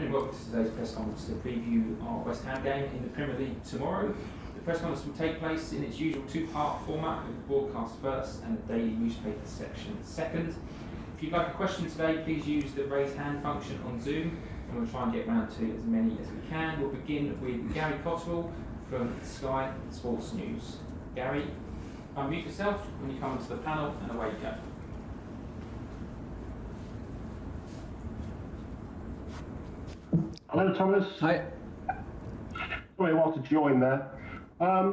afternoon, welcome to today's press conference to preview our West Ham game in the Premier League tomorrow. The press conference will take place in its usual two-part format, with the broadcast first and the daily newspaper section second. If you'd like a question today, please use the raise hand function on Zoom, and we'll try and get round to as many as we can. We'll begin with Gary Cotterill from Sky Sports News. Gary, unmute yourself when you come onto the panel, and away you go. Hello, Thomas. Hi. Sorry, I want to join there.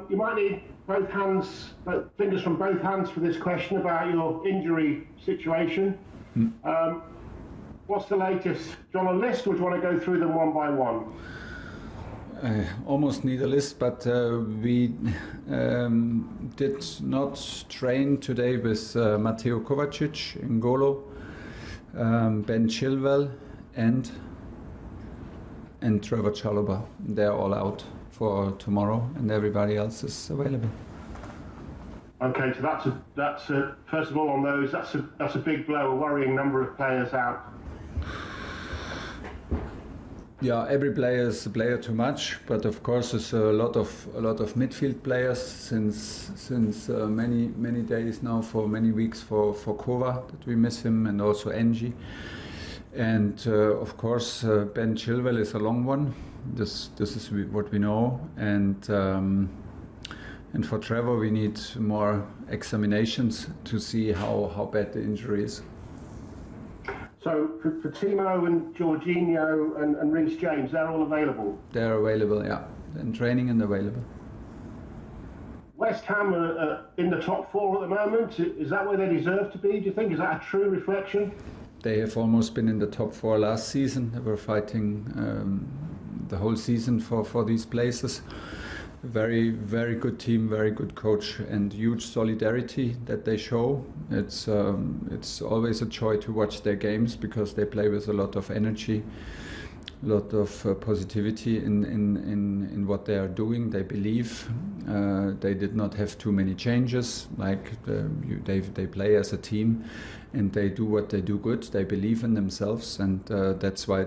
You might need fingers from both hands for this question about your injury situation. What's the latest? Do you want a list, or do you want to go through them one by one? I almost need a list, but we did not train today with Mateo Kovacic, N'Golo, Ben Chilwell, and Trevor Chalobah. They're all out for tomorrow, and everybody else is available. Okay, so that's a first of all on those. That's a big blow. A worrying number of players out. Yeah, every player is a player too much, but of course there's a lot of midfield players since many days now, for many weeks for Kova, that we miss him, and also Engie. And of course, Ben Chilwell is a long one. This is what we know. And for Trevor, we need more examinations to see how bad the injury is. So for Timo and Jorginho and Reece James, they're all available? They're available, yeah. In training and available. West Ham are in the top four at the moment. Is that where they deserve to be, do you think? Is that a true reflection? They have almost been in the top four last season. They were fighting the whole season for these places. Very, very good team, very good coach, and huge solidarity that they show. It's always a joy to watch their games, because they play with a lot of energy, a lot of positivity in what they are doing. They believe. They did not have too many changes. They play as a team, and they do what they do good. They believe in themselves, and that's why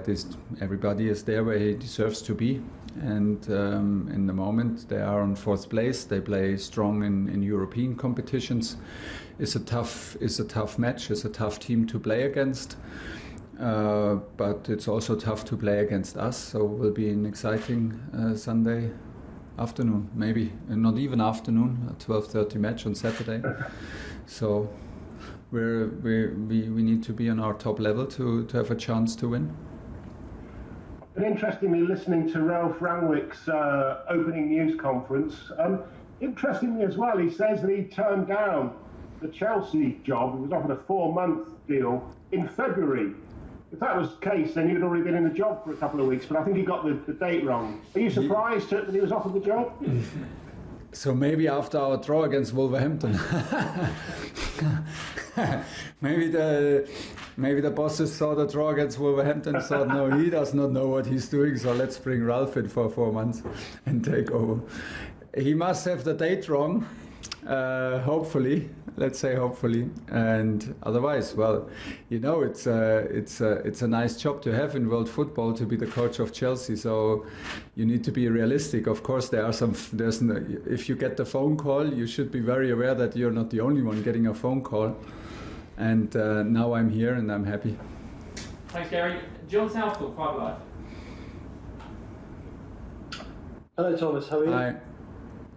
everybody is there where he deserves to be. And in the moment, they are on fourth place. They play strong in European competitions. It's a tough match. It's a tough team to play against. But it's also tough to play against us. So it will be an exciting Sunday afternoon, maybe not even afternoon, a 12:30 match on Saturday. So we need to be on our top level to have a chance to win. And interestingly, listening to Ralph Rangnick's opening news conference, interestingly as well, he says that he turned down the Chelsea job. He was offered a 4-month deal in February. If that was the case, then you'd already been in the job for a couple of weeks, but I think he got the date wrong. Are you surprised that he was offered the job? So maybe after our draw against Wolverhampton. Maybe the bosses saw the draw against Wolverhampton and thought, no, he does not know what he's doing, so let's bring Ralph in for 4 months and take over. He must have the date wrong, hopefully. Let's say hopefully, and otherwise, well, it's a nice job to have in world football, to be the coach of Chelsea. So you need to be realistic. Of course, if you get the phone call, you should be very aware that you're not the only one getting a phone call. And now I'm here and I'm happy. Thanks, Gary. John Southall, Five Live. Hello, Thomas. How are you? Hi.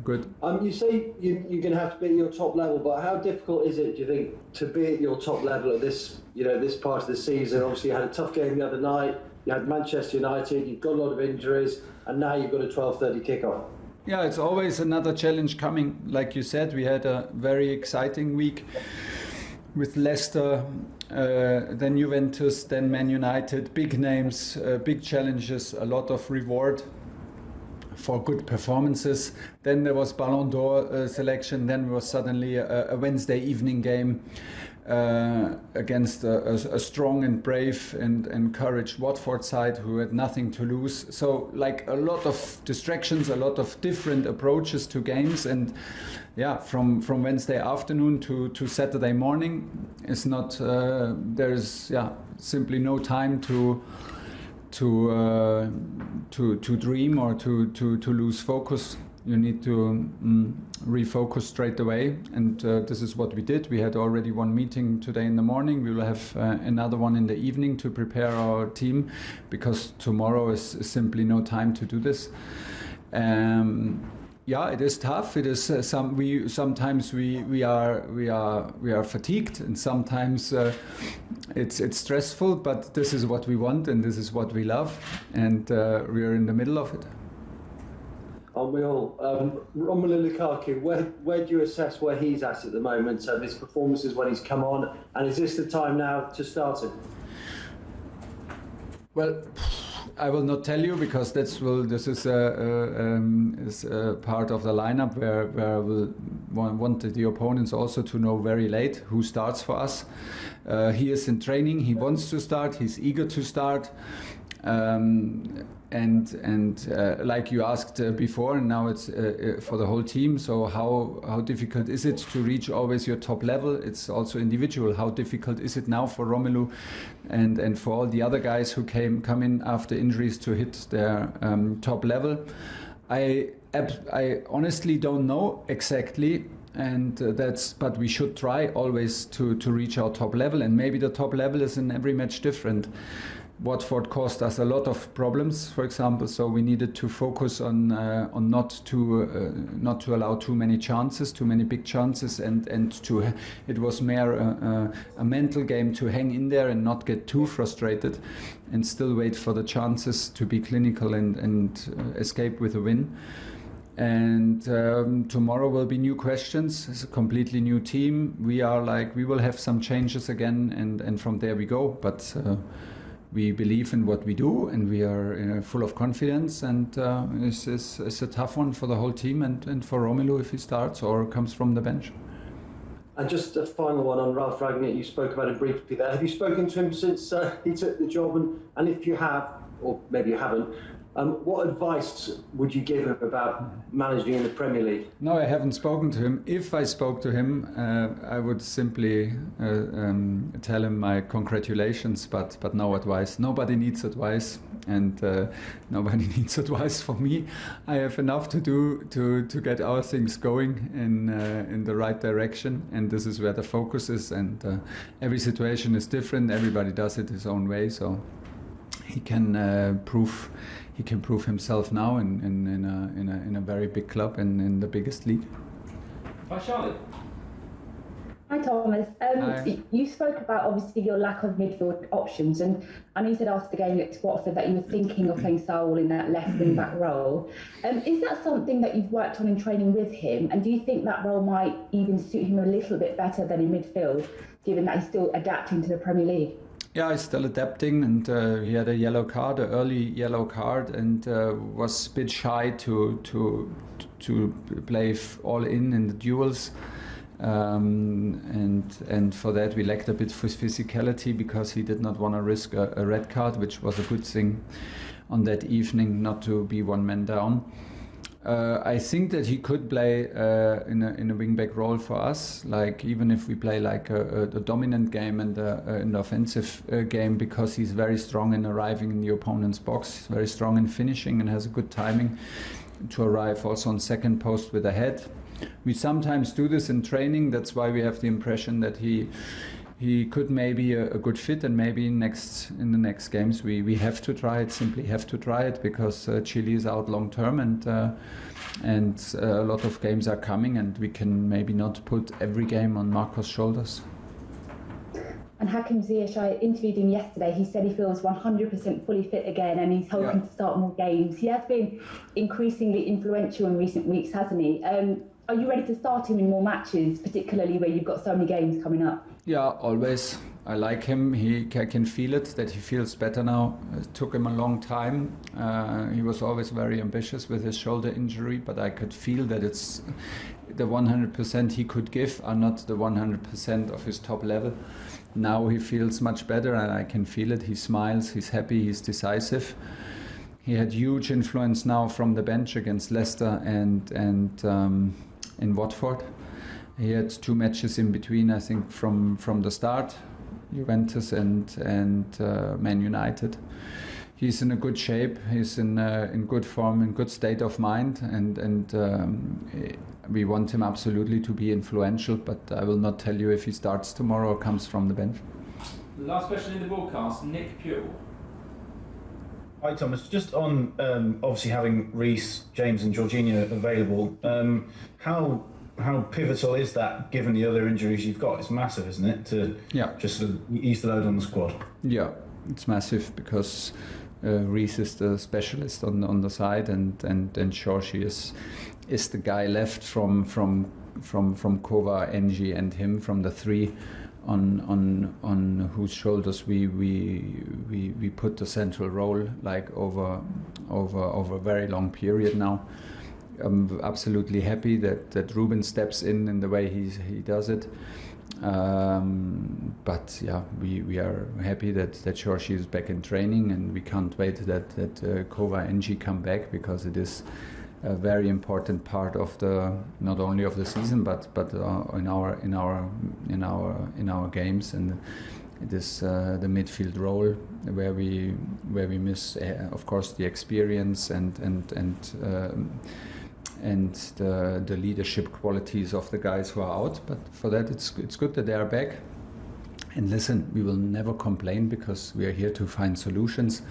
Good. You say you're going to have to be at your top level, but how difficult is it, do you think, to be at your top level at this part of the season? Obviously, you had a tough game the other night. You had Manchester United. You've got a lot of injuries, and now you've got a 12:30 kickoff. Yeah, it's always another challenge coming. Like you said, we had a very exciting week with Leicester, then Juventus, then Man United. Big names, big challenges, a lot of reward for good performances. Then there was Ballon d'Or selection. Then there was suddenly a Wednesday evening game against a strong and brave and encouraged Watford side who had nothing to lose. So like a lot of distractions, a lot of different approaches to games, and yeah, from Wednesday afternoon to Saturday morning is not. There's simply no time to to dream or to lose focus. You need to refocus straight away, and this is what we did. We had already one meeting today in the morning. We will have another one in the evening to prepare our team, because tomorrow is simply no time to do this. Yeah, it is tough. It is sometimes we are fatigued, and sometimes it's stressful. But this is what we want, and this is what we love, and we are in the middle of it. Aren't we all? Romelu Lukaku, where do you assess where he's at the moment? So his performances when he's come on, and is this the time now to start him? Well, I will not tell you, because this is a part of the lineup where I will want the opponents also to know very late who starts for us. He is in training. He wants to start. He's eager to start. And like you asked before, and now it's for the whole team. So how difficult is it to reach always your top level? It's also individual. How difficult is it now for Romelu and for all the other guys who come in after injuries to hit their top level? I honestly don't know exactly. And but we should try always to reach our top level, and maybe the top level is in every match different. Watford caused us a lot of problems, for example, so we needed to focus on not to allow too many chances, too many big chances, and it was more a mental game to hang in there and not get too frustrated, and still wait for the chances to be clinical and escape with a win. And tomorrow will be new questions. It's a completely new team. We will have some changes again, and from there we go. But we believe in what we do, and we are full of confidence, and it's a tough one for the whole team, and for Romelu if he starts or comes from the bench. And just a final one on Ralf Rangnick. You spoke about him briefly there. Have you spoken to him since he took the job? And if you have, or maybe you haven't, what advice would you give him about managing in the Premier League? No, I haven't spoken to him. If I spoke to him, I would simply tell him my congratulations, but no advice. Nobody needs advice, and nobody needs advice from me. I have enough to do to get our things going in the right direction, and this is where the focus is. And every situation is different. Everybody does it his own way, so he can prove himself now in a very big club and in the biggest league. Hi, Charlotte. Hi, Thomas. Hi. You spoke about obviously your lack of midfield options, and I know you said after the game at Watford that you were thinking of playing Saul in that left wing back role. Is that something that you've worked on in training with him, and do you think that role might even suit him a little bit better than in midfield, given that he's still adapting to the Premier League? Yeah, he's still adapting, and he had a yellow card, an early yellow card, and was a bit shy to play all in the duels. And for that we lacked a bit of physicality, because he did not want to risk a red card, which was a good thing on that evening, not to be one man down. I think that he could play in a wing-back role for us, like even if we play like a dominant game and an offensive game, because he's very strong in arriving in the opponent's box, very strong in finishing, and has a good timing to arrive also on second post with a head. We sometimes do this in training. That's why we have the impression that he could maybe a good fit, and maybe in the next games we have to try it. Simply have to try it, because Chile is out long term, and a lot of games are coming, and we can maybe not put every game on Marco's shoulders. And Hakim Ziyech, I interviewed him yesterday. He said he feels 100% fully fit again, and he's hoping to start more games. He has been increasingly influential in recent weeks, hasn't he? Are you ready to start him in more matches, particularly where you've got so many games coming up? Yeah, always. I like him. I can feel it, that he feels better now. It took him a long time. He was always very ambitious with his shoulder injury, but I could feel that it's the 100% he could give are not the 100% of his top level. Now he feels much better, and I can feel it. He smiles, he's happy, he's decisive. He had huge influence now from the bench against Leicester and in Watford. He had 2 matches in between, I think, from the start, Juventus and Man United. he's in a good shape. He's in good form, in good state of mind, and we want him absolutely to be influential. But I will not tell you if he starts tomorrow or comes from the bench. Last question in the broadcast, Nick Pure. Hi Thomas, just on obviously having Reece, James and Jorginho available, how pivotal is that given the other injuries you've got? It's massive, isn't it, to just sort of ease the load on the squad? Yeah, it's massive because Reece is the specialist on the side, and Jorginho is the guy left from Kova, Engie and him, from the three on whose shoulders we put the central role, like over a very long period now. I'm absolutely happy that Ruben steps in the way he does it. But yeah, we are happy that Jorginho is back in training, and we can't wait that Kova and Engie come back, because it is a very important part of not only of the season but in our games, and it is the midfield role where we miss of course the experience and the leadership qualities of the guys who are out. But for that, it's good that they are back. And listen, we will never complain, because we are here to find solutions.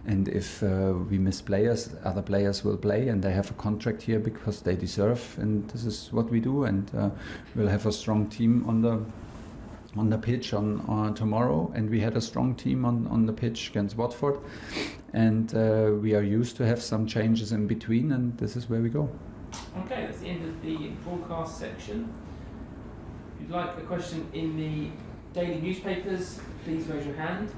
And if we miss players, other players will play, and they have a contract here because they deserve. And this is what we do. And we'll have a strong team on the pitch on tomorrow. And we had a strong team on the pitch against Watford. And we are used to have some changes in between, and this is where we go. Okay, that's the end of the broadcast section. If you'd like a question in the daily newspapers, please raise your hand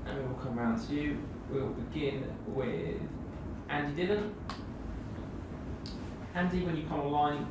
and we will come round to you. We'll begin with Andy Dillon. Andy, when you come online,